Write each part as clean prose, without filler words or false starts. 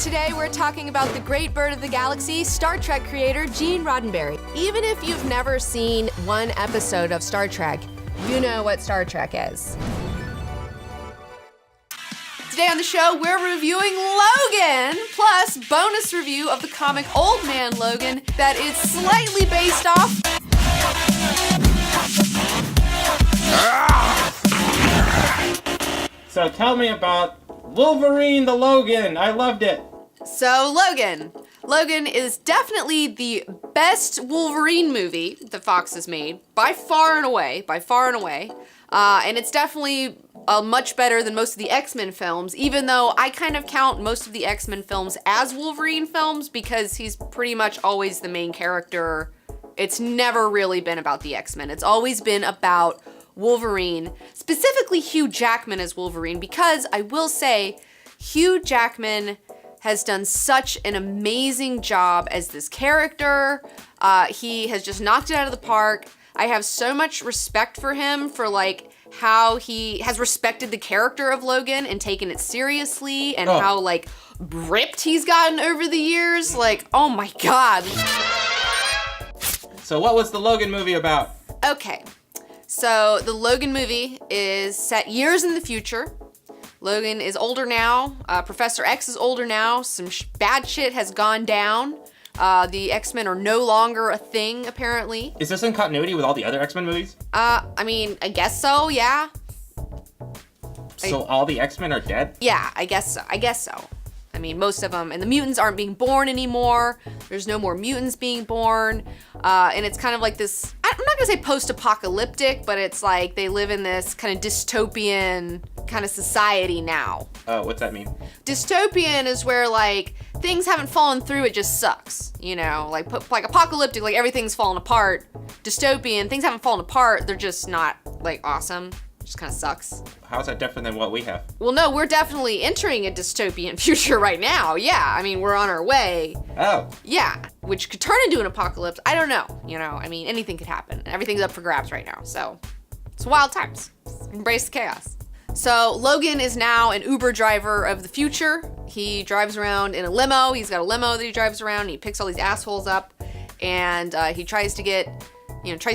Today we're talking about the great bird of the galaxy, Star Trek creator Gene Roddenberry. Even if you've never seen one episode of Star Trek, you know what Star Trek is. Today on the show, we're reviewing Logan, plus bonus review of the comic Old Man Logan that is slightly based off. So tell me about Wolverine the Logan. I loved it. So Logan is definitely the best Wolverine movie that Fox has made, by far and away. And it's definitely much better than most of the X-Men films, even though I kind of count most of the X-Men films as Wolverine films because he's pretty much always the main character. It's never really been about the X-Men. It's always been about Wolverine, specifically Hugh Jackman as Wolverine, because I will say Hugh Jackman has done such an amazing job as this character. He has just knocked it out of the park. I have so much respect for him for like how he has respected the character of Logan and taken it seriously, and how like ripped he's gotten over the years. Like, oh my God. So what was the Logan movie about? Okay, so the Logan movie is set years in the future. Logan is older now. Professor X is older now. Some bad shit has gone down. The X-Men are no longer a thing, apparently. Is this in continuity with all the other X-Men movies? I mean, I guess so, yeah. So all the X-Men are dead? Yeah, I guess so. I mean, most of them. And the mutants aren't being born anymore. There's no more mutants being born. And it's kind of like this, I'm not gonna say post-apocalyptic, but it's like they live in this kind of dystopian kind of society now. What's that mean? Dystopian is where like things haven't fallen through, it just sucks. You know, like apocalyptic, like everything's fallen apart. Dystopian, things haven't fallen apart, they're just not like awesome. It just kind of sucks. How is that different than what we have? Well, no, we're definitely entering a dystopian future right now. Yeah, I mean, we're on our way. Oh. Yeah, which could turn into an apocalypse. I don't know. You know, I mean, anything could happen. Everything's up for grabs right now. So it's wild times. Embrace the chaos. So Logan is now an Uber driver of the future. He drives around in a limo. He's got a limo that he drives around. And he picks all these assholes up, and he tries to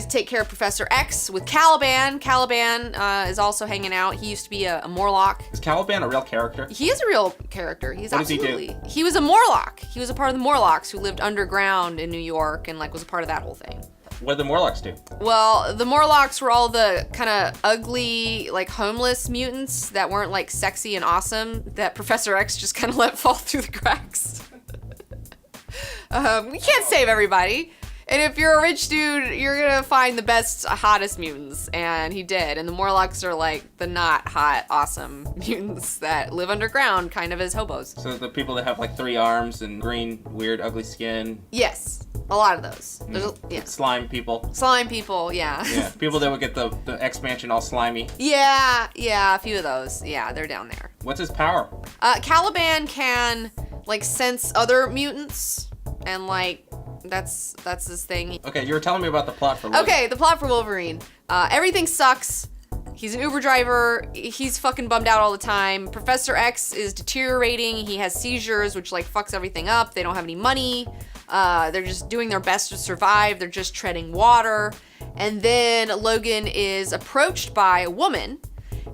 take care of Professor X with Caliban. Caliban is also hanging out. He used to be a Morlock. Is Caliban a real character? He is a real character. What does he do? He was a Morlock. He was a part of the Morlocks who lived underground in New York and like was a part of that whole thing. What did the Morlocks do? Well, the Morlocks were all the kind of ugly, like homeless mutants that weren't like sexy and awesome that Professor X just kind of let fall through the cracks. We can't save everybody. And if you're a rich dude, you're gonna find the best, hottest mutants, and he did. And the Morlocks are like the not hot, awesome mutants that live underground, kind of as hobos. So the people that have like 3 arms and green, weird, ugly skin. Yes, a lot of those. Yeah. Slime people. Slime people, yeah. Yeah, people that would get the expansion all slimy. Yeah, a few of those. Yeah, they're down there. What's his power? Caliban can like sense other mutants, and like that's his thing. Okay, you were telling me about the plot for Logan. Okay, the plot for Wolverine. Everything sucks. He's an Uber driver. He's fucking bummed out all the time. Professor X is deteriorating. He has seizures, which like fucks everything up. They don't have any money. They're just doing their best to survive. They're just treading water. And then Logan is approached by a woman,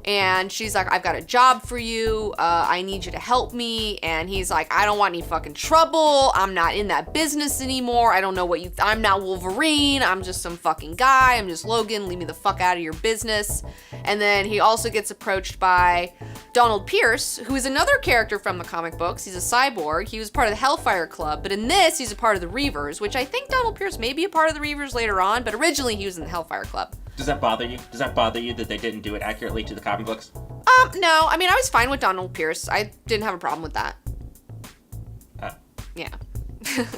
and she's like, I've got a job for you. I need you to help me. And he's like, I don't want any fucking trouble. I'm not in that business anymore. I don't know what I'm not Wolverine. I'm just some fucking guy. I'm just Logan. Leave me the fuck out of your business. And then he also gets approached by Donald Pierce, who is another character from the comic books. He's a cyborg. He was part of the Hellfire Club, but in this, he's a part of the Reavers, which I think Donald Pierce may be a part of the Reavers later on, but originally he was in the Hellfire Club. Does that bother you? Does that bother you that they didn't do it accurately to the comic books? No. I mean, I was fine with Donald Pierce. I didn't have a problem with that. Yeah.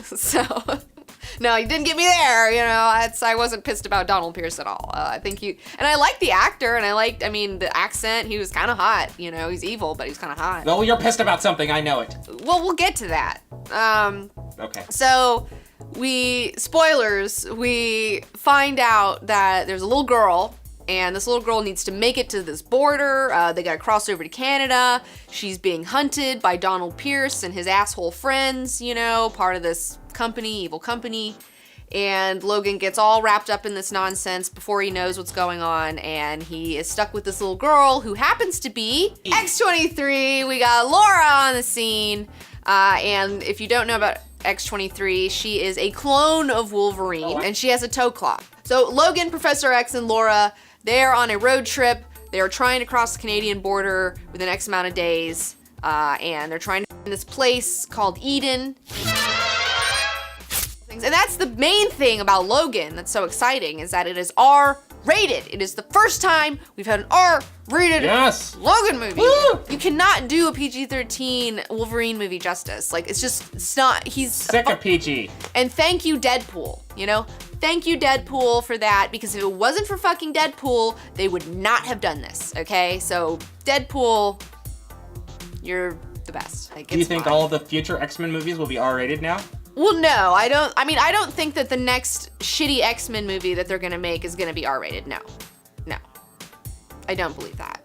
So, no, you didn't get me there, you know. I wasn't pissed about Donald Pierce at all. I think and I liked the actor, and I mean, the accent, he was kind of hot, you know. He's evil, but he's kind of hot. No, you're pissed about something, I know it. Well, we'll get to that. Okay. So, we find out that there's a little girl And this little girl needs to make it to this border. They gotta cross over to Canada. She's being hunted by Donald Pierce and his asshole friends, you know, part of this company, evil company. And Logan gets all wrapped up in this nonsense before he knows what's going on, and he is stuck with this little girl who happens to be X-23. We got Laura on the scene. And if you don't know about X-23, she is a clone of Wolverine, and she has a toe claw. So Logan, Professor X, and Laura, they're on a road trip. They are trying to cross the Canadian border within X amount of days, and they're trying to find this place called Eden. And that's the main thing about Logan that's so exciting, is that it is R-rated. It is the first time we've had an R-rated Logan movie. Woo! You cannot do a PG-13 Wolverine movie justice. Like, it's not, he's sick of PG. And thank you, Deadpool, you know? Thank you, Deadpool, for that, because if it wasn't for fucking Deadpool, they would not have done this, okay? So, Deadpool, you're the best. Like, Do you think all of the future X-Men movies will be R-rated now? Well, no, I don't think that the next shitty X-Men movie that they're gonna make is gonna be R-rated. No. I don't believe that.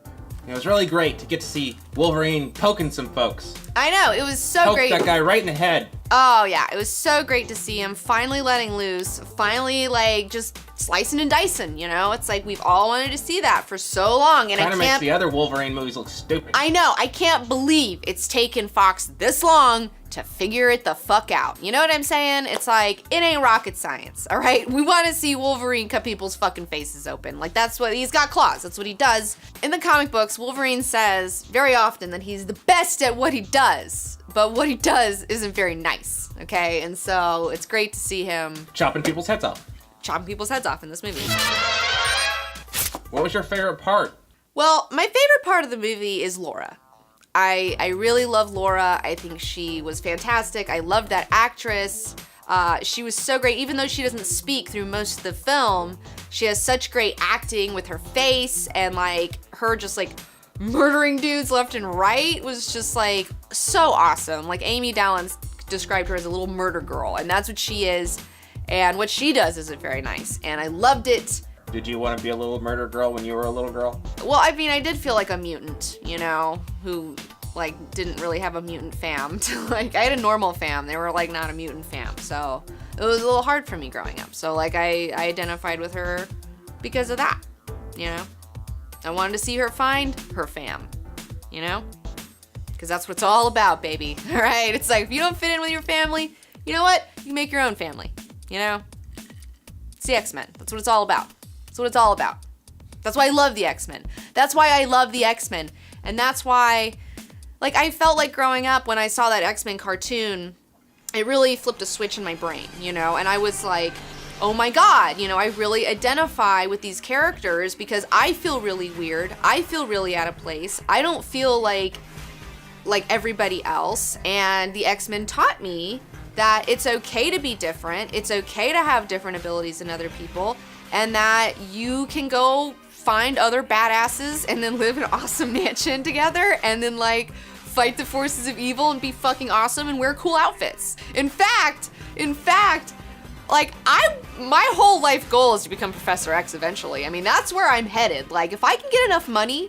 It was really great to get to see Wolverine poking some folks. I know, it was so great. Poked that guy right in the head. Oh yeah, it was so great to see him finally letting loose, finally like just slicing and dicing, you know? It's like we've all wanted to see that for so long, and Kinda makes the other Wolverine movies look stupid. I know, I can't believe it's taken Fox this long to figure it the fuck out. You know what I'm saying? It's like, it ain't rocket science, all right? We want to see Wolverine cut people's fucking faces open. Like, that's what, he's got claws, that's what he does. In the comic books, Wolverine says very often that he's the best at what he does, but what he does isn't very nice, okay? And so, it's great to see him chopping people's heads off. Chopping people's heads off in this movie. What was your favorite part? Well, my favorite part of the movie is Laura. I really love Laura. I think she was fantastic. I loved that actress. She was so great. Even though she doesn't speak through most of the film, she has such great acting with her face, and like her just like murdering dudes left and right was just like so awesome. Like Amy Dallin described her as a little murder girl, and that's what she is. And what she does isn't very nice, and I loved it. Did you want to be a little murder girl when you were a little girl? Well, I mean, I did feel like a mutant, you know, who, like, didn't really have a mutant fam. Like, I had a normal fam. They were, like, not a mutant fam. So, it was a little hard for me growing up. So, like, I identified with her because of that, you know? I wanted to see her find her fam, you know? Because that's what it's all about, baby, all right? It's like, if you don't fit in with your family, you know what? You make your own family, you know? It's the X-Men. That's what it's all about. That's what it's all about. That's why I love the X-Men. That's why I love the X-Men. And that's why, like, I felt like growing up when I saw that X-Men cartoon, it really flipped a switch in my brain, you know? And I was like, oh my God, you know, I really identify with these characters because I feel really weird. I feel really out of place. I don't feel like everybody else. And the X-Men taught me that it's okay to be different. It's okay to have different abilities than other people. And that you can go find other badasses and then live in an awesome mansion together and then like fight the forces of evil and be fucking awesome and wear cool outfits. In fact, like my whole life goal is to become Professor X eventually. I mean, that's where I'm headed. Like if I can get enough money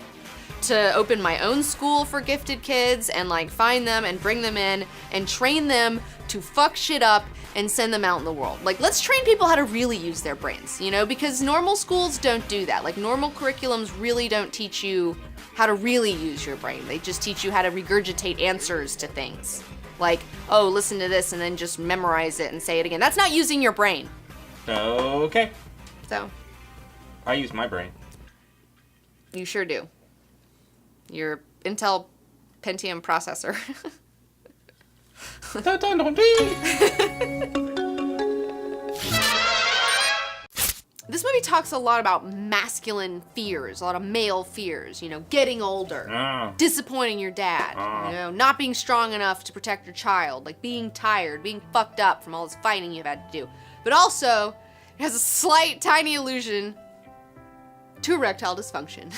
to open my own school for gifted kids and like find them and bring them in and train them to fuck shit up and send them out in the world. Like, let's train people how to really use their brains, you know, because normal schools don't do that. Like, normal curriculums really don't teach you how to really use your brain. They just teach you how to regurgitate answers to things. Like, oh, listen to this and then just memorize it and say it again. That's not using your brain. Okay. So. I use my brain. You sure do. Your Intel Pentium processor. This movie talks a lot about masculine fears, a lot of male fears, you know, getting older, disappointing your dad, you know, not being strong enough to protect your child, like being tired, being fucked up from all this fighting you've had to do. But also, it has a slight, tiny allusion to erectile dysfunction.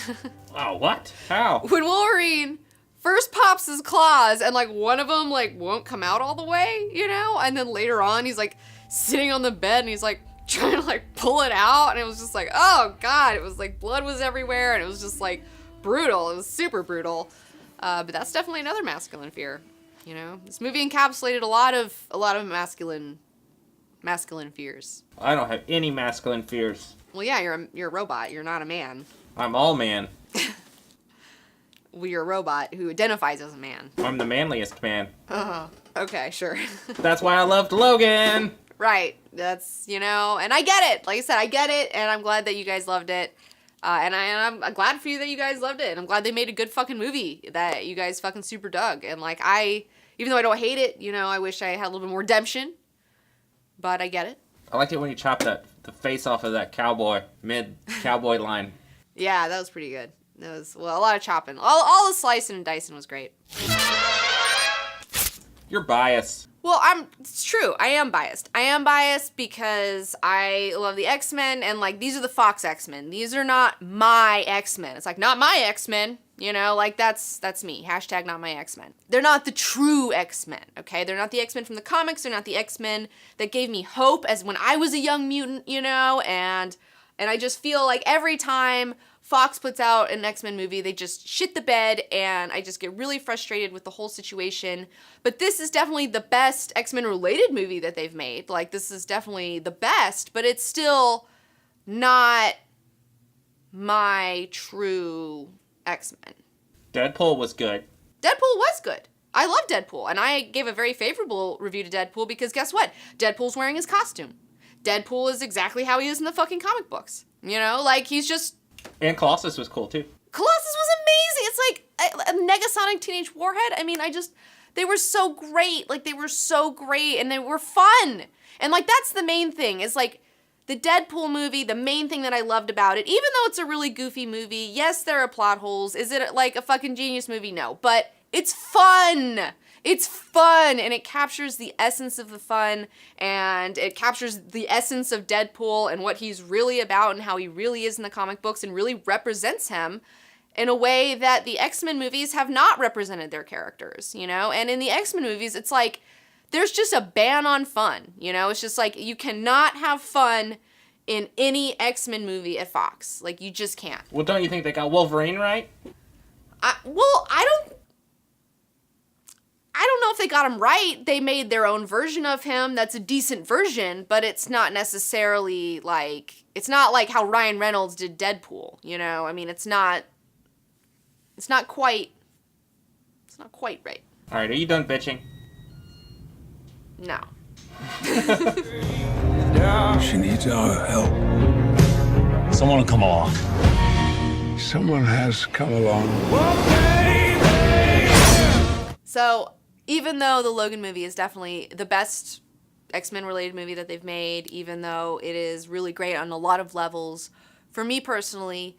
Oh, what? How? When Wolverine first pops his claws and like one of them like won't come out all the way, you know? And then later on he's like sitting on the bed and he's like, trying to like pull it out, and it was just like, oh god, it was like blood was everywhere, and it was just like brutal. It was super brutal. But that's definitely another masculine fear. You know, this movie encapsulated a lot of masculine fears. I don't have any masculine fears. Well, yeah, you're a robot. You're not a man. I'm all man. Well, you're a robot who identifies as a man. I'm the manliest man. Oh, okay, sure. That's why I loved Logan. Right. That's, you know, and I get it. Like I said, I get it, and I'm glad that you guys loved it. And I'm glad for you that you guys loved it, and I'm glad they made a good fucking movie that you guys fucking super dug. And like, even though I don't hate it, you know, I wish I had a little bit more redemption, but I get it. I liked it when you chopped the face off of that cowboy, mid-cowboy line. Yeah, that was pretty good. That was, well, a lot of chopping. All the slicing and dicing was great. You're biased. Well, it's true. I am biased. I am biased because I love the X-Men, and like, these are the Fox X-Men. These are not my X-Men. It's like, not my X-Men, you know, like that's me. Hashtag not my X-Men. They're not the true X-Men, okay? They're not the X-Men from the comics. They're not the X-Men that gave me hope as when I was a young mutant, you know, and I just feel like every time Fox puts out an X-Men movie, they just shit the bed, and I just get really frustrated with the whole situation. But this is definitely the best X-Men related movie that they've made. Like, this is definitely the best, but it's still not my true X-Men. Deadpool was good. Deadpool was good. I love Deadpool, and I gave a very favorable review to Deadpool because guess what? Deadpool's wearing his costume. Deadpool is exactly how he is in the fucking comic books. You know, like, he's just... And Colossus was cool, too. Colossus was amazing. It's like a Negasonic Teenage Warhead. I mean, they were so great. Like, they were so great, and they were fun. And, like, that's the main thing, is, like, the Deadpool movie, the main thing that I loved about it, even though it's a really goofy movie, yes, there are plot holes. Is it, like, a fucking genius movie? No. But it's fun. It's fun, and it captures the essence of the fun, and it captures the essence of Deadpool and what he's really about and how he really is in the comic books, and really represents him in a way that the X-Men movies have not represented their characters, you know? And in the X-Men movies, it's like, there's just a ban on fun, you know? It's just like, you cannot have fun in any X-Men movie at Fox. Like, you just can't. Well, don't you think they got Wolverine right? I don't know if they got him right. They made their own version of him that's a decent version, but it's not necessarily like, it's not like how Ryan Reynolds did Deadpool, you know? I mean, it's not quite right. All right, are you done bitching? No. She needs our help. Someone will come along. Someone has come along. So, even though the Logan movie is definitely the best X-Men related movie that they've made, even though it is really great on a lot of levels, for me personally,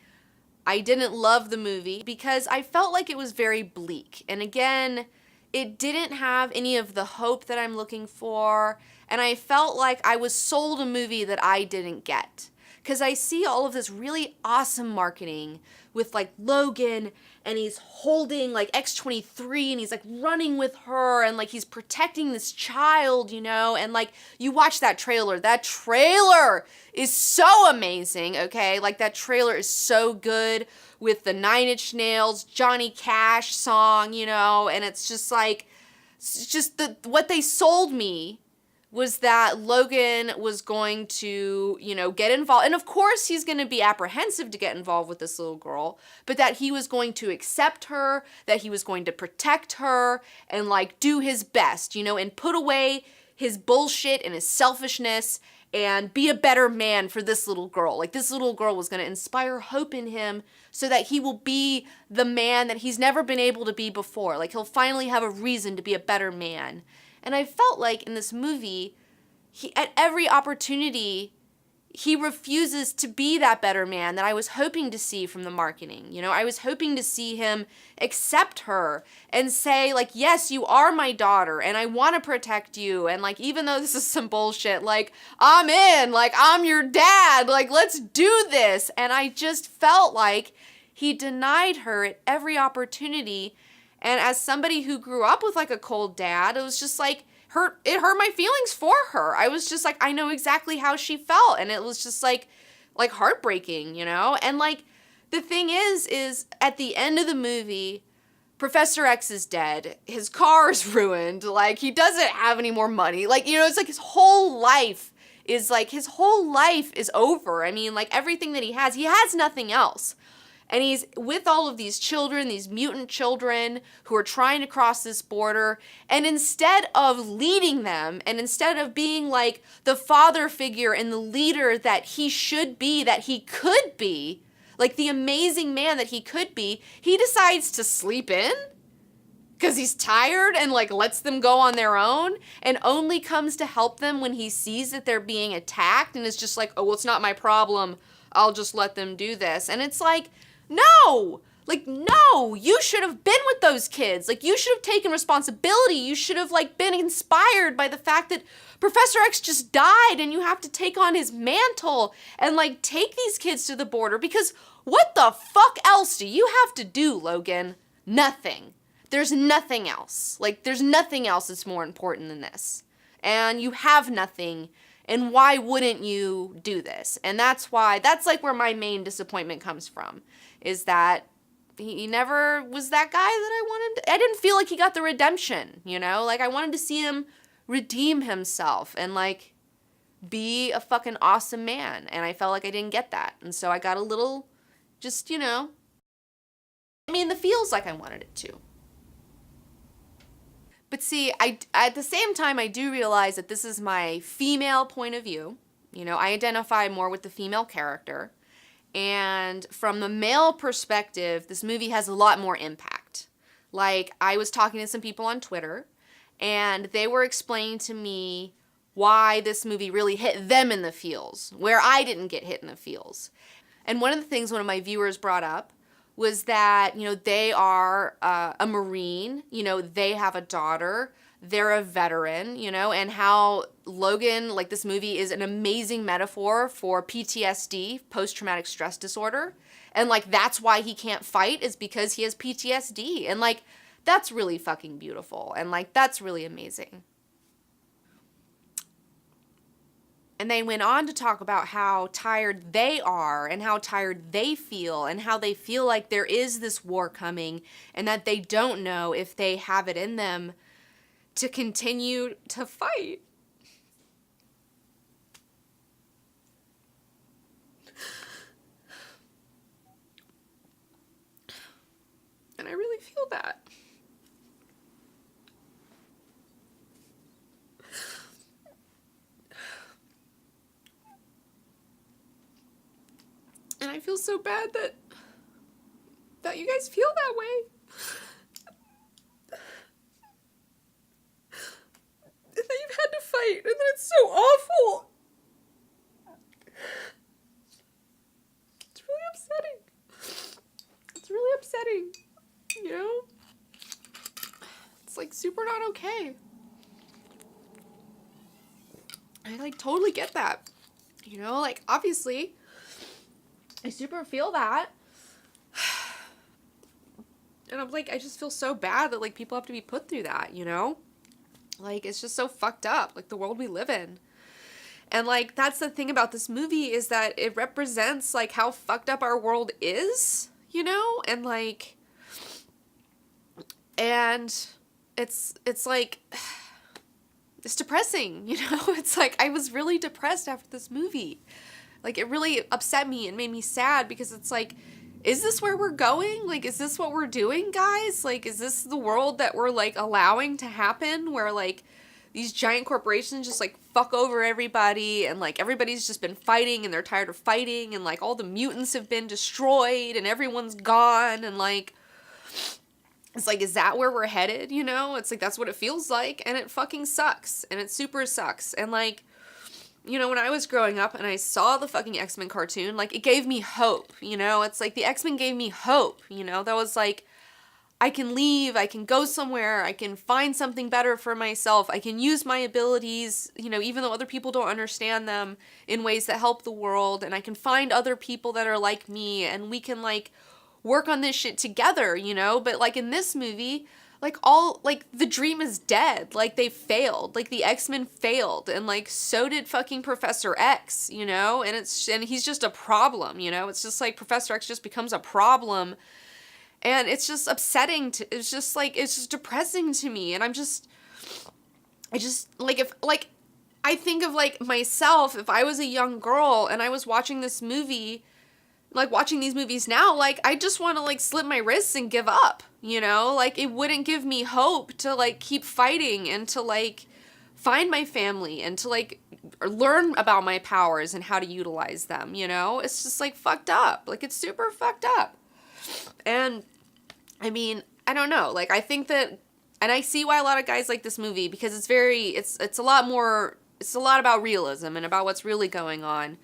I didn't love the movie because I felt like it was very bleak. And again, it didn't have any of the hope that I'm looking for, and I felt like I was sold a movie that I didn't get. Because I see all of this really awesome marketing with, like, Logan, and he's holding, like, X-23, and he's, like, running with her, and, like, he's protecting this child, you know? And, like, you watch that trailer. That trailer is so amazing, okay? Like, that trailer is so good with the Nine Inch Nails, Johnny Cash song, you know? And it's just, like, it's just what they sold me was that Logan was going to, you know, get involved. And of course he's going to be apprehensive to get involved with this little girl, but that he was going to accept her, that he was going to protect her and, like, do his best, you know, and put away his bullshit and his selfishness and be a better man for this little girl. Like, this little girl was going to inspire hope in him so that he will be the man that he's never been able to be before. Like, he'll finally have a reason to be a better man. And I felt like in this movie, at every opportunity, he refuses to be that better man that I was hoping to see from the marketing. You know, I was hoping to see him accept her and say, like, yes, you are my daughter and I want to protect you. And, like, even though this is some bullshit, like, I'm in, like, I'm your dad, like, let's do this. And I just felt like he denied her at every opportunity. And as somebody who grew up with, like, a cold dad, it was just like, hurt my feelings for her. I was just like, I know exactly how she felt, and it was just like heartbreaking, you know? And like the thing is at the end of the movie, Professor X is dead. His car is ruined. Like, he doesn't have any more money. Like, you know, it's like his whole life is over. I mean, like, everything that he has nothing else. And he's with all of these children, these mutant children who are trying to cross this border. And instead of leading them, and instead of being like the father figure and the leader that he should be, that he could be, like the amazing man that he could be, he decides to sleep in because he's tired and like lets them go on their own, and only comes to help them when he sees that they're being attacked, and is just like, oh, well, it's not my problem. I'll just let them do this. And it's like, no, you should have been with those kids. Like, you should have taken responsibility. You should have like been inspired by the fact that Professor X just died, and you have to take on his mantle and like take these kids to the border, because what the fuck else do you have to do, Logan? Nothing. There's nothing else. Like, there's nothing else that's more important than this. And you have nothing. And why wouldn't you do this? And that's like where my main disappointment comes from, is that he never was that guy that I wanted. I didn't feel like he got the redemption, you know? Like, I wanted to see him redeem himself and like be a fucking awesome man. And I felt like I didn't get that. And so I got a little, just, you know, I mean, the feels like I wanted it to. But see, at the same time, I do realize that this is my female point of view. You know, I identify more with the female character. And from the male perspective, this movie has a lot more impact. Like, I was talking to some people on Twitter, and they were explaining to me why this movie really hit them in the feels, where I didn't get hit in the feels. And one of the things one of my viewers brought up was that, you know, they are a Marine, you know, they have a daughter, they're a veteran, you know, and how Logan, like, this movie is an amazing metaphor for PTSD, post-traumatic stress disorder. And like, that's why he can't fight, is because he has PTSD. And like, that's really fucking beautiful. And like, that's really amazing. And they went on to talk about how tired they are and how tired they feel and how they feel like there is this war coming and that they don't know if they have it in them to continue to fight. And I really feel that. And I feel so bad that you guys feel that way. And that you've had to fight, and that it's so awful. It's really upsetting. It's really upsetting, you know? It's like super not okay. I like totally get that. You know, like, obviously I super feel that. And I'm like, I just feel so bad that like people have to be put through that, you know? Like, it's just so fucked up, like the world we live in. And like, that's the thing about this movie, is that it represents like how fucked up our world is, you know? And like, and it's like, it's depressing, you know? It's like, I was really depressed after this movie. Like, it really upset me and made me sad, because it's like, is this where we're going? Like, is this what we're doing, guys? Like, is this the world that we're, like, allowing to happen, where, like, these giant corporations just, like, fuck over everybody, and, like, everybody's just been fighting, and they're tired of fighting, and, like, all the mutants have been destroyed, and everyone's gone, and, like, it's like, is that where we're headed, you know? It's like, that's what it feels like, and it fucking sucks, and it super sucks, and, like, you know, when I was growing up and I saw the fucking X-Men cartoon, like, it gave me hope, you know? It's like the X-Men gave me hope, you know? That was like, I can leave, I can go somewhere, I can find something better for myself, I can use my abilities, you know, even though other people don't understand them, in ways that help the world, and I can find other people that are like me, and we can, like, work on this shit together, you know? But, like, in this movie, like the dream is dead. Like they failed. Like the X-Men failed, and like so did fucking Professor X, you know? And he's just a problem, you know? It's just like Professor X just becomes a problem, and it's just upsetting it's just depressing to me. And I just like I think of like myself, if I was a young girl and I was watching this movie, like watching these movies now, like I just want to like slit my wrists and give up, you know? Like it wouldn't give me hope to like keep fighting and to like find my family and to like learn about my powers and how to utilize them, you know? It's just like fucked up. Like it's super fucked up. And I mean, I don't know. Like I think that, and I see why a lot of guys like this movie, because it's a lot about realism and about what's really going on.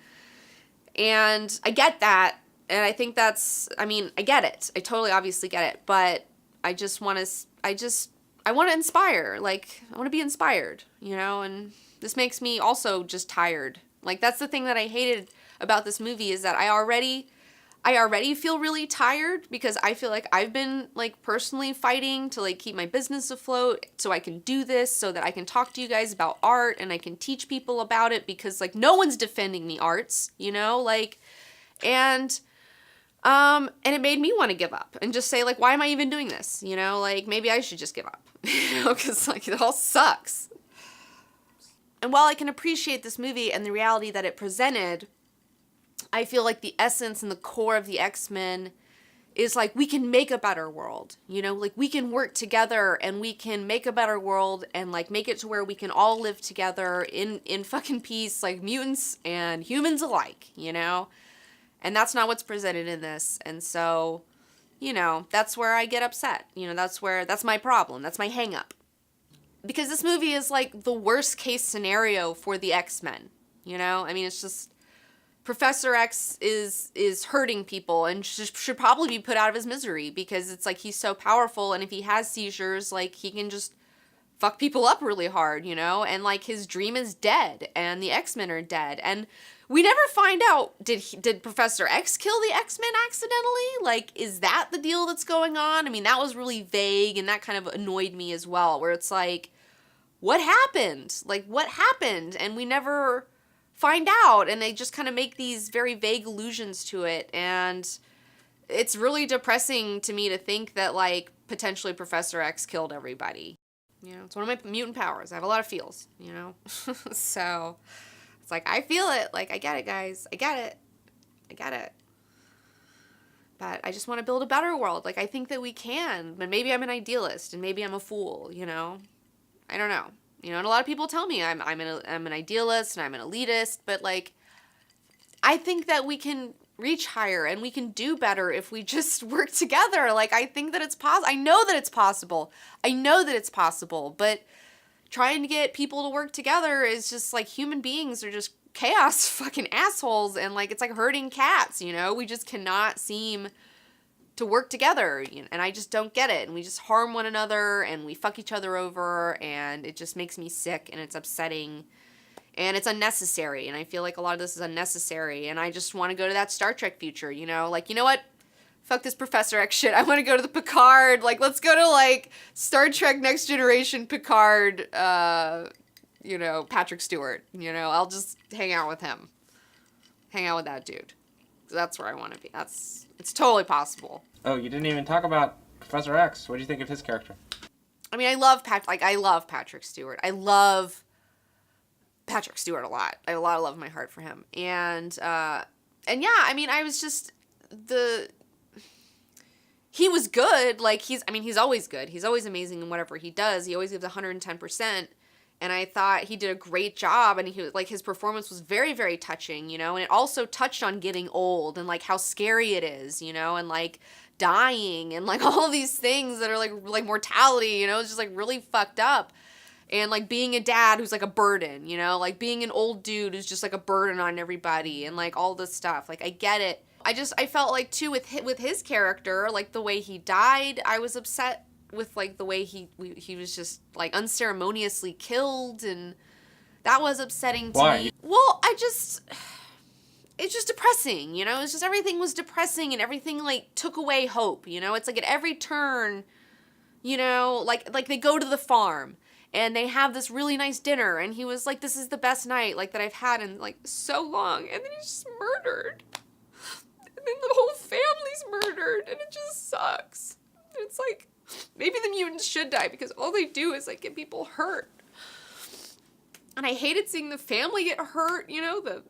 And I get that, and I think I get it. I totally obviously get it, but I want to inspire. Like, I want to be inspired, you know, and this makes me also just tired. Like, that's the thing that I hated about this movie, is that I already feel really tired, because I feel like I've been like personally fighting to like keep my business afloat so I can do this, so that I can talk to you guys about art and I can teach people about it, because like no one's defending the arts, you know, like, and it made me want to give up and just say like, why am I even doing this? You know, like maybe I should just give up, you know, because like it all sucks. And while I can appreciate this movie and the reality that it presented, I feel like the essence and the core of the X-Men is like, we can make a better world, you know, like we can work together and we can make a better world and like make it to where we can all live together in fucking peace, like mutants and humans alike, you know, and that's not what's presented in this. And so, you know, that's where I get upset, you know, that's my problem. That's my hang up, because this movie is like the worst case scenario for the X-Men, you know, I mean, it's just, Professor X is hurting people and should probably be put out of his misery, because it's like he's so powerful, and if he has seizures, like he can just fuck people up really hard, you know? And like his dream is dead and the X-Men are dead. And we never find out, did Professor X kill the X-Men accidentally? Like, is that the deal that's going on? I mean, that was really vague, and that kind of annoyed me as well, where it's like, what happened? Like, what happened? And we never find out, and they just kind of make these very vague allusions to it, and it's really depressing to me to think that like potentially Professor X killed everybody. You know, it's one of my mutant powers. I have a lot of feels, you know. So it's like, I feel it. Like, I get it, guys. I get it. But I just want to build a better world. Like, I think that we can, but maybe I'm an idealist and maybe I'm a fool, you know. I don't know. You know, and a lot of people tell me I'm an idealist and I'm an elitist, but like, I think that we can reach higher and we can do better if we just work together. Like, I think that it's possible. I know that it's possible, but trying to get people to work together is just like, human beings are just chaos fucking assholes, and like, it's like herding cats, you know? We just cannot seem to work together, and I just don't get it, and we just harm one another and we fuck each other over, and it just makes me sick, and it's upsetting, and it's unnecessary, and I feel like a lot of this is unnecessary, and I just want to go to that Star Trek future, you know, like, you know what, fuck this Professor X shit, I want to go to the Picard, like, let's go to like Star Trek Next Generation Picard, you know, Patrick Stewart, you know, I'll just hang out with him, hang out with that dude. That's where I want to be. It's totally possible. Oh, you didn't even talk about Professor X. What do you think of his character? I mean, I love Patrick Stewart. I love Patrick Stewart a lot. I have a lot of love in my heart for him. And yeah, I mean, he was good. Like, he's always good. He's always amazing in whatever he does. He always gives 110%. And I thought he did a great job, and he was like, his performance was very, very touching, you know, and it also touched on getting old and like how scary it is, you know, and like dying and like all these things that are like mortality, you know, it's just like really fucked up. And like being a dad who's like a burden, you know, like being an old dude who's just like a burden on everybody, and like all this stuff. Like, I get it. I felt like too with his character, like the way he died, I was upset with like the way he was just like unceremoniously killed, and that was upsetting to me. Well, it's just depressing, you know? It's just, everything was depressing, and everything like took away hope, you know? It's like at every turn You know, like they go to the farm and they have this really nice dinner, and he was like, this is the best night like that I've had in like so long, and then he's just murdered. And then the whole family's murdered, and it just sucks. It's like, maybe the mutants should die because all they do is like get people hurt. And I hated seeing the family get hurt, you know, the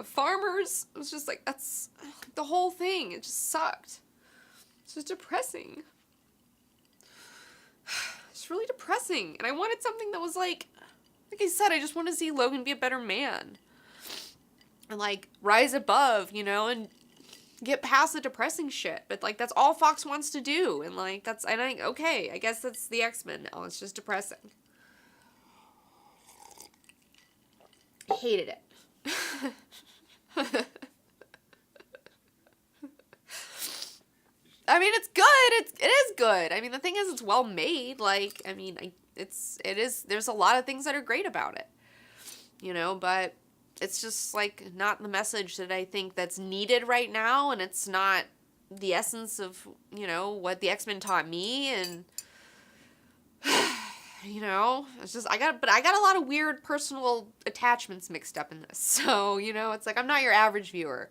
farmers. It was just like, that's the whole thing. It just sucked. It's just depressing. It's really depressing. And I wanted something that was like I said, I just want to see Logan be a better man. And like rise above, you know, and get past the depressing shit. But like that's all Fox wants to do. And like okay, I guess that's the X-Men now. It's just depressing. I hated it. I mean, it's good. It is good. I mean, the thing is, it's well made. Like, I mean, it is. There's a lot of things that are great about it, you know. But it's just like not the message that I think that's needed right now, and it's not the essence of, you know, what the X-Men taught me, and you know, it's just I got a lot of weird personal attachments mixed up in this. So, you know, it's like I'm not your average viewer.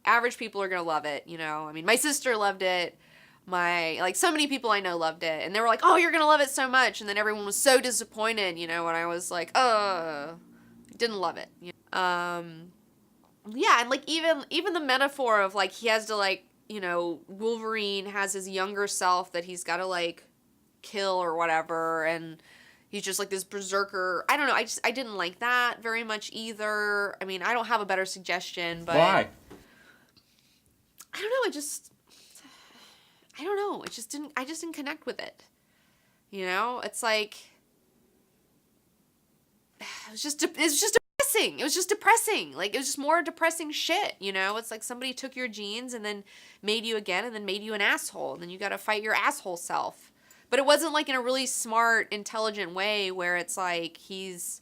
Average people are gonna love it, you know. I mean, my sister loved it. So many people I know loved it, and they were like, "Oh, you're gonna love it so much," and then everyone was so disappointed, you know. And I was like, didn't love it. Yeah, and like even the metaphor of like he has to like, you know, Wolverine has his younger self that he's got to like kill or whatever, and he's just like this berserker. I don't know. I didn't like that very much either. I mean, I don't have a better suggestion, but Why? I don't know. I don't know. I just didn't connect with it. You know, it's like, it was just depressing. It was just depressing. Like, it was just more depressing shit, you know? It's like somebody took your genes and then made you again and then made you an asshole. And then you got to fight your asshole self. But it wasn't like in a really smart, intelligent way where it's like he's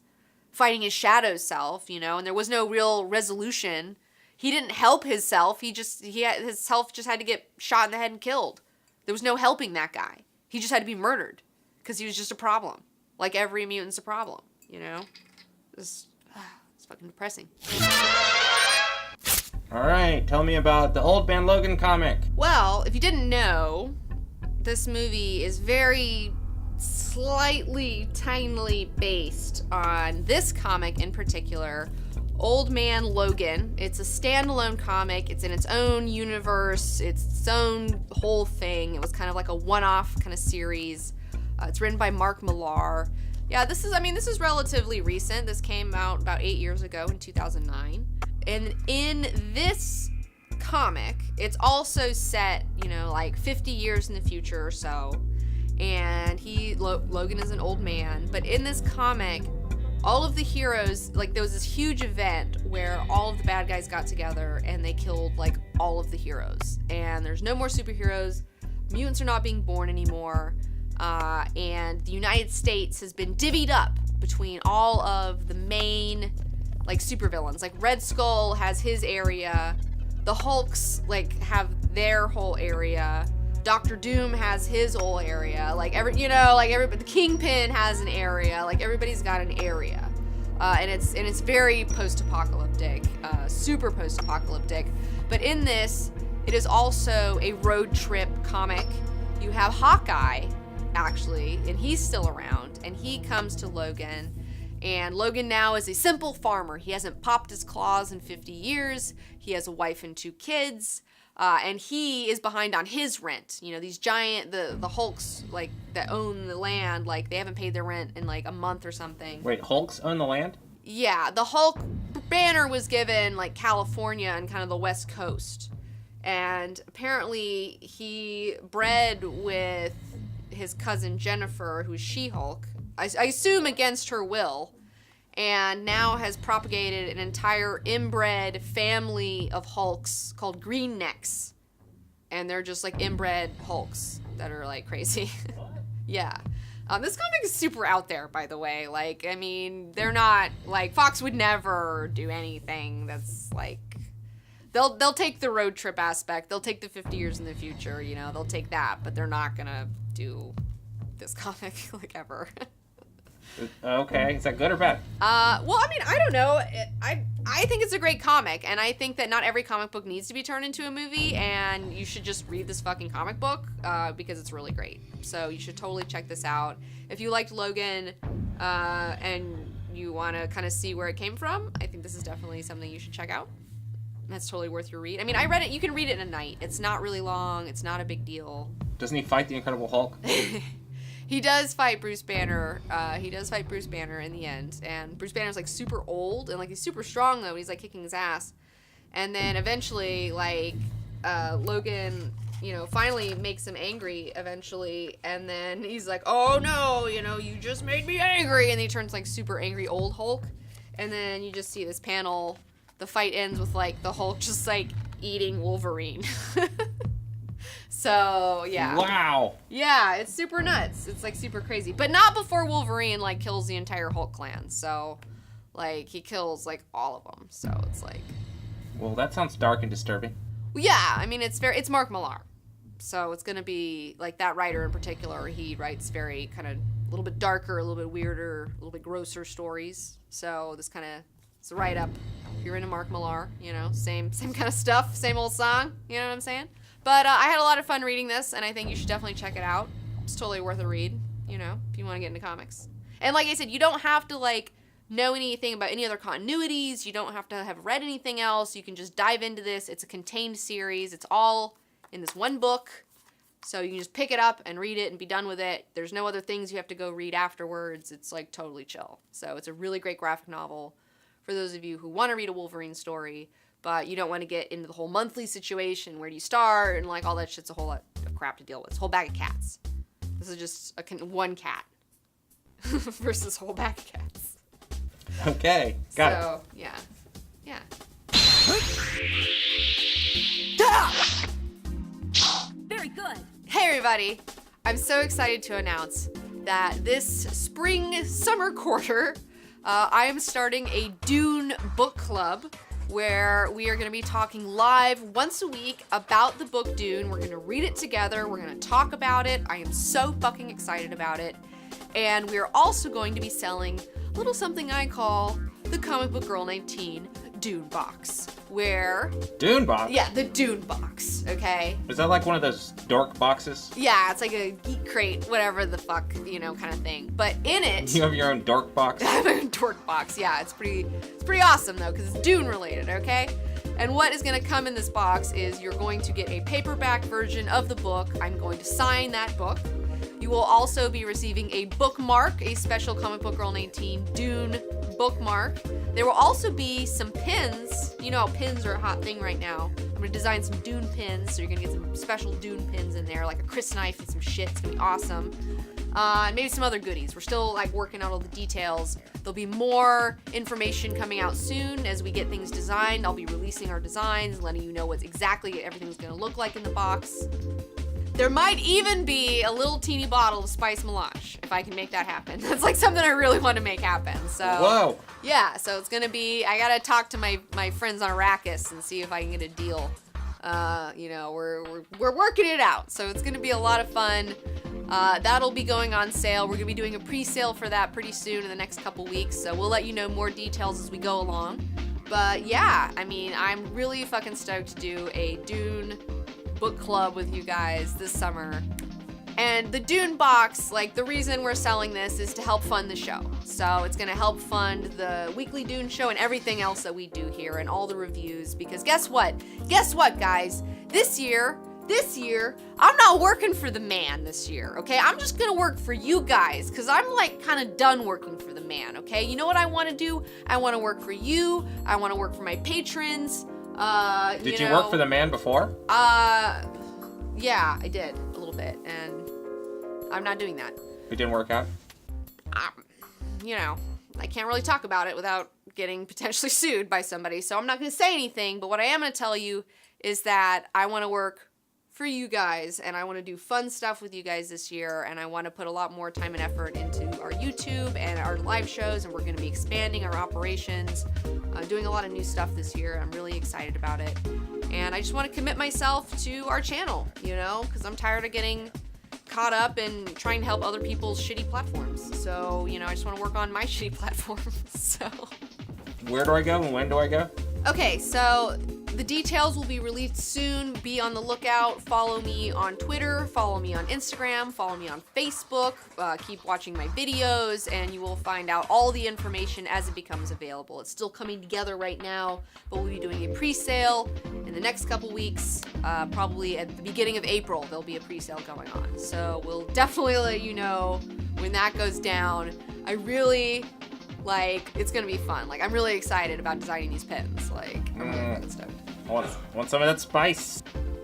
fighting his shadow self, you know? And there was no real resolution. He didn't help his self. His self just had to get shot in the head and killed. There was no helping that guy. He just had to be murdered because he was just a problem. Like every mutant's a problem, you know? It's fucking depressing. All right, tell me about the Old Man Logan comic. Well, if you didn't know, this movie is very slightly, tinily based on this comic in particular, Old Man Logan. It's a standalone comic. It's in its own universe. It's its own whole thing. It was kind of like a one-off kind of series. It's written by Mark Millar. Yeah, this is relatively recent. This came out about 8 years ago in 2009. And in this comic, it's also set, you know, like 50 years in the future or so. And Logan is an old man. But in this comic, all of the heroes, like there was this huge event where all of the bad guys got together and they killed like all of the heroes. And there's no more superheroes. Mutants are not being born anymore. And the United States has been divvied up between all of the main like supervillains. Like Red Skull has his area. The Hulks like have their whole area. Dr. Doom has his whole area. Like the Kingpin has an area. Like everybody's got an area. And it's very post-apocalyptic, super post-apocalyptic. But in this, it is also a road trip comic. You have Hawkeye, actually, and he's still around, and he comes to Logan. And Logan now is a simple farmer. He hasn't popped his claws in 50 years. He has a wife and 2 kids. And he is behind on his rent. You know, these giant, the Hulks, like, that own the land, like, they haven't paid their rent in, like, a month or something. Wait, Hulks own the land? Yeah, the Hulk banner was given, like, California and kind of the West Coast. And apparently he bred with his cousin Jennifer, who's She-Hulk, I assume against her will, and now has propagated an entire inbred family of Hulks called Green Necks. And they're just like inbred Hulks that are like crazy. Yeah. This comic is super out there, by the way. Like, I mean, they're not, like, Fox would never do anything that's like, They'll take the road trip aspect. They'll take the 50 years in the future, you know, they'll take that, but they're not gonna do this comic, like, ever. Okay, is that good or bad? Well, I mean, I don't know. I think it's a great comic, and I think that not every comic book needs to be turned into a movie, and you should just read this fucking comic book, because it's really great. So you should totally check this out. If you liked Logan, and you want to kind of see where it came from, I think this is definitely something you should check out. That's totally worth your read. I mean, I read it. You can read it in a night. It's not really long. It's not a big deal. Doesn't he fight the Incredible Hulk? He does fight Bruce Banner. He does fight Bruce Banner in the end. And Bruce Banner's, like, super old. And, like, he's super strong, though. He's, like, kicking his ass. And then eventually, like, Logan, you know, finally makes him angry eventually. And then he's like, oh, no, you know, you just made me angry. And he turns, like, super angry old Hulk. And then you just see this panel. The fight ends with, like, the Hulk just, like, eating Wolverine. So, yeah. Wow. Yeah, it's super nuts. It's, like, super crazy. But not before Wolverine, like, kills the entire Hulk clan. So, like, he kills, like, all of them. So it's, like... Well, that sounds dark and disturbing. Well, yeah, I mean, it's Mark Millar. So it's going to be, like, that writer in particular, he writes very kind of a little bit darker, a little bit weirder, a little bit grosser stories. So this kind of... It's right up. If you're into Mark Millar, you know, same kind of stuff, same old song, you know what I'm saying? But I had a lot of fun reading this, and I think you should definitely check it out. It's totally worth a read, you know, if you want to get into comics. And like I said, you don't have to, like, know anything about any other continuities. You don't have to have read anything else. You can just dive into this. It's a contained series. It's all in this one book. So you can just pick it up and read it and be done with it. There's no other things you have to go read afterwards. It's, like, totally chill. So it's a really great graphic novel for those of you who want to read a Wolverine story, but you don't want to get into the whole monthly situation. Where do you start? And, like, all that shit's a whole lot of crap to deal with. It's a whole bag of cats. This is just one cat versus a whole bag of cats. Okay, got it. So, yeah. Yeah. Very good. Hey, everybody. I'm so excited to announce that this spring-summer quarter, I am starting a Dune book club where we are going to be talking live once a week about the book Dune. We're going to read it together. We're going to talk about it. I am so fucking excited about it. And we're also going to be selling a little something I call the Comic Book Girl 19 Dune Box, where... Dune box? Yeah, the Dune Box, okay? Is that like one of those dork boxes? Yeah, it's like a geek crate, whatever the fuck, you know, kind of thing. But in it... You have your own dork box? I have my own dork box, yeah. It's pretty awesome, though, because it's Dune related, okay? And what is going to come in this box is you're going to get a paperback version of the book. I'm going to sign that book. You will also be receiving a bookmark, a special Comic Book Girl 19 Dune bookmark. There will also be some pins. You know how pins are a hot thing right now. I'm going to design some Dune pins, so you're going to get some special Dune pins in there, like a Chris knife and some shit. It's going to be awesome. And maybe some other goodies. We're still, like, working out all the details. There'll be more information coming out soon as we get things designed. I'll be releasing our designs, letting you know what exactly everything's going to look like in the box. There might even be a little teeny bottle of Spice Melange, if I can make that happen. That's, like, something I really want to make happen. So, whoa. Yeah, so it's going to be, I got to talk to my friends on Arrakis and see if I can get a deal. You know, we're working it out. So it's going to be a lot of fun. That'll be going on sale. We're going to be doing a pre-sale for that pretty soon in the next couple weeks. So we'll let you know more details as we go along. But yeah, I mean, I'm really fucking stoked to do a Dune book club with you guys this summer. And the Dune box, like, the reason we're selling this is to help fund the show. So it's going to help fund the weekly Dune show and everything else that we do here and all the reviews. Because guess what? Guess what, guys? This year, I'm not working for the man this year, okay? I'm just going to work for you guys because I'm, like, kind of done working for the man, okay? You know what I want to do? I want to work for you. I want to work for my patrons. Did you work for the man before? Yeah, I did a little bit, and I'm not doing that. It didn't work out? You know, I can't really talk about it without getting potentially sued by somebody, so I'm not going to say anything, but what I am going to tell you is that I want to work for you guys, and I want to do fun stuff with you guys this year, and I want to put a lot more time and effort into our YouTube and our live shows, and we're going to be expanding our operations, doing a lot of new stuff this year. I'm really excited about it, and I just want to commit myself to our channel, you know, because I'm tired of getting caught up in trying to help other people's shitty platforms. So, you know, I just want to work on my shitty platform. So, Where do I go and when do I go? okay, so the details will be released soon. Be on the lookout. Follow me on Twitter, follow me on Instagram, follow me on Facebook. Keep watching my videos, and you will find out all the information as it becomes available. It's still coming together right now, but we'll be doing a pre-sale in the next couple weeks. Probably at the beginning of April, there'll be a pre-sale going on. So we'll definitely let you know when that goes down. I really... it's gonna be fun. I'm really excited about designing these pins. I'm really fucking stoked. I want some of that spice.